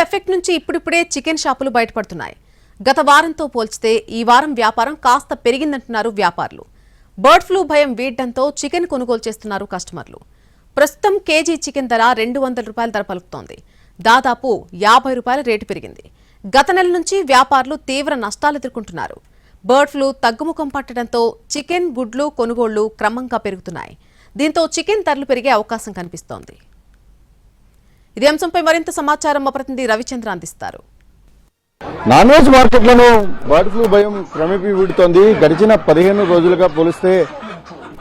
Effect నుంచి ఇప్పుడిప్పుడే chicken షాపులు బయటపడుతున్నాయి. గత వారంతో పోల్చితే ఈ వారం వ్యాపారం కాస్త పెరిగిందంటున్నారు వ్యాపారులు. బర్డ్ ఫ్లూ భయం వీడడంతో చికెన్ కొనుగోలు చేస్తున్నారు కస్టమర్లు. ప్రస్తుతం కేజీ చికెన్ ధర 200 రూపాయల ధర పలుకుతోంది. దాదాపు 50 రూపాయల రేటు పెరిగింది. గత నెల నుంచి వ్యాపారులు తీవ్ర నష్టాలు ఎదుర్కొంటున్నారు. బర్డ్ ఫ్లూ తగ్గుముఖం పట్టడంతో చికెన్, గుడ్లు కొనుగోళ్లు క్రమంగా పెరుగుతున్నాయి. దీంతో చికెన్ ధరలు పెరిగే అవకాశం కనిపిస్తోంది. ఇదే అంశంపై మరింత సమాచారం మా ప్రతినిధి రవిచంద్ర అందిస్తారు. నాన్ వెజ్ మార్కెట్లను బర్డ్ ఫ్లూ భయం క్రమేపీ వీడుతోంది. గడిచిన 15 రోజులుగా పోలిస్తే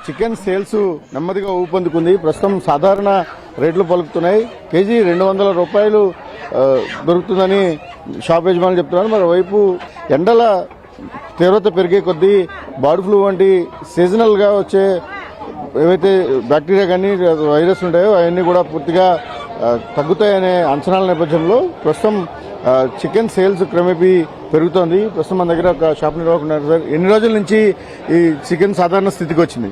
చికెన్ సేల్స్ నెమ్మదిగా ఊపందుకుంది. ప్రస్తుతం సాధారణ రేట్లు పలుకుతున్నాయి. కేజీ 200 రూపాయలు దొరుకుతుందని షాప్ యజమానులు చెప్తున్నారు. మరోవైపు ఎండల తీవ్రత పెరిగే కొద్దీ బర్డ్ ఫ్లూ వంటి సీజనల్ గా వచ్చే ఏవైతే బ్యాక్టీరియా కానీ వైరస్ ఉంటాయో అవన్నీ కూడా పూర్తిగా తగ్గుతాయనే అంచనాల నేపథ్యంలో ప్రస్తుతం చికెన్ సేల్స్ క్రమేపీ పెరుగుతోంది. ప్రస్తుతం మన దగ్గర ఒక షాప్ నిర్వాహకులు ఉన్నారు. సార్, ఎన్ని రోజుల నుంచి ఈ చికెన్ సాధారణ స్థితికి వచ్చింది?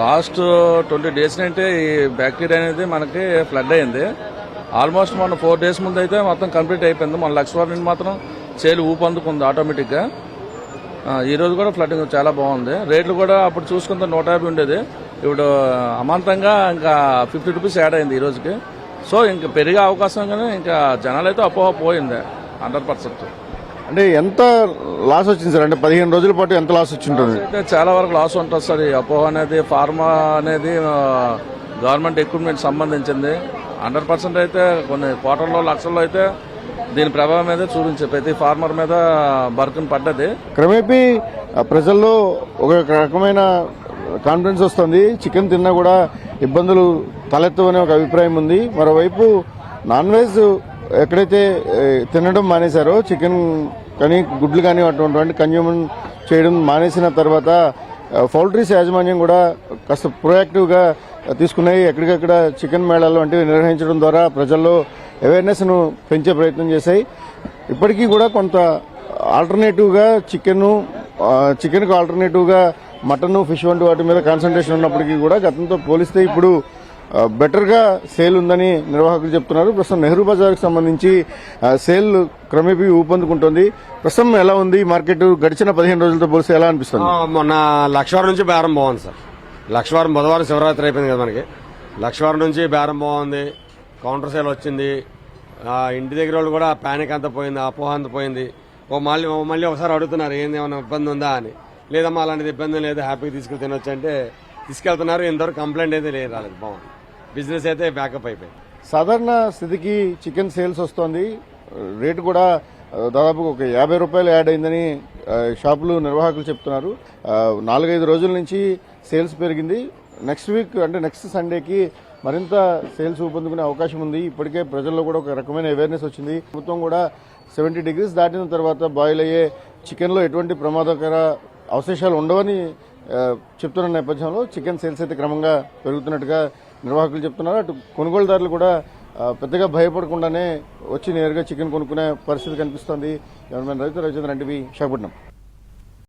లాస్ట్ 20 డేస్ అంటే ఈ బ్యాక్టీరియా అనేది మనకి ఫ్లడ్ అయింది. ఆల్మోస్ట్ మన 4 డేస్ ముందు అయితే మొత్తం కంప్లీట్ అయిపోయింది. మన లక్ష్మీ నుండి మాత్రం సేల్ ఊపందుకుంది ఆటోమేటిక్గా. ఈ రోజు కూడా ఫ్లడ్డింగ్ చాలా బాగుంది. రేట్లు కూడా అప్పుడు చూసుకుంటే 150 ఉండేది, ఇప్పుడు అమాంతంగా ఇంకా 50 రూపీస్ యాడ్ అయింది ఈ రోజుకి. సో ఇంకా పెరిగే అవకాశం కానీ ఇంకా జనాలు అయితే అపోహ పోయింది 100%. అంటే ఎంత లాస్ వచ్చింది సార్? అంటే 15 రోజుల పాటు ఎంత లాస్ వచ్చి ఉంటుంది? అయితే చాలా వరకు లాస్ ఉంటుంది సార్. ఈ అపోహ అనేది ఫార్మా అనేది గవర్నమెంట్ ఎక్విప్మెంట్ సంబంధించింది. 100% అయితే కొన్ని కోట్లలో లక్షల్లో అయితే దీని ప్రభావం మీద చూపించే ప్రతి ఫార్మర్ మీద బర్కన్ పడ్డది. క్రమేపీ ప్రజల్లో ఒక రకమైన కాన్ఫిడెన్స్ వస్తుంది. చికెన్ తిన్నా కూడా ఇబ్బందులు తలెత్తవనే ఒక అభిప్రాయం ఉంది. మరోవైపు నాన్ వెజ్ ఎక్కడైతే తినడం మానేశారో, చికెన్ కానీ గుడ్లు కానీ అటువంటి కన్జ్యూమ్ చేయడం మానేసిన తర్వాత పౌల్ట్రీస్ యాజమాన్యం కూడా కాస్త ప్రొయాక్టివ్గా తీసుకున్నాయి. ఎక్కడికక్కడ చికెన్ మేళాలు వంటివి నిర్వహించడం ద్వారా ప్రజల్లో అవేర్నెస్ ను పెంచే ప్రయత్నం చేశాయి. ఇప్పటికీ కూడా కొంత ఆల్టర్నేటివ్గా చికెన్కు ఆల్టర్నేటివ్గా మటన్, ఫిష్ వంటి వాటి మీద కాన్సన్ట్రేషన్ ఉన్నప్పటికీ కూడా గతంతో పోలిస్తే ఇప్పుడు బెటర్గా సేల్ ఉందని నిర్వాహకులు చెప్తున్నారు. ప్రస్తుతం నెహ్రూ బజార్కు సంబంధించి సేల్ క్రమేపీ ఊపందుకుంటోంది. ప్రస్తుతం ఎలా ఉంది మార్కెట్? గడిచిన 15 రోజులతో పోలిస్తే ఎలా అనిపిస్తుంది? మొన్న లక్షవారం నుంచి బేరం బాగుంది సార్. లక్షవారం బుధవారం శివరాత్రి అయిపోయింది కదా మనకి. లక్షవారం నుంచి బేరం బాగుంది, కౌంటర్ సేల్ వచ్చింది. ఇంటి దగ్గర వాళ్ళు కూడా ప్యానిక్ అంతా పోయింది, అపోహ అంతా పోయింది. మళ్ళీ ఒకసారి అడుగుతున్నారు ఏంది ఏమైనా ఇబ్బంది ఉందా అని. లేదమ్మా అలాంటిది ఇబ్బంది లేదు, హ్యాపీగా తీసుకుని తినొచ్చు అంటే తీసుకెళ్తున్నారు. ఇంతవరకు కంప్లైంట్ అయితే రాలేదు. బాగుంది, బిజినెస్ అయితే బ్యాకప్ అయిపోయింది. సాధారణ స్థితికి చికెన్ సేల్స్ వస్తోంది. రేటు కూడా దాదాపు ఒక 50 రూపాయలు యాడ్ అయిందని షాపులు నిర్వాహకులు చెప్తున్నారు. 4-5 రోజుల నుంచి సేల్స్ పెరిగింది. నెక్స్ట్ వీక్ అంటే నెక్స్ట్ సండేకి మరింత సేల్స్ ఊపందుకునే అవకాశం ఉంది. ఇప్పటికే ప్రజల్లో కూడా ఒక రకమైన అవేర్నెస్ వచ్చింది. ప్రభుత్వం కూడా 70 డిగ్రీస్ దాటిన తర్వాత బాయిల్ అయ్యే చికెన్లో ఎటువంటి ప్రమాదకర అవశేషాలు ఉండవని చెప్తున్న నేపథ్యంలో చికెన్ సేల్స్ అయితే క్రమంగా పెరుగుతున్నట్టుగా నిర్వాహకులు చెప్తున్నారు. అటు కొనుగోలుదారులు కూడా పెద్దగా భయపడకుండానే వచ్చి నేరుగా చికెన్ కొనుక్కునే పరిస్థితి కనిపిస్తోంది. రవిచంద్ర, ఎన్టీవీ, విశాఖపట్నం.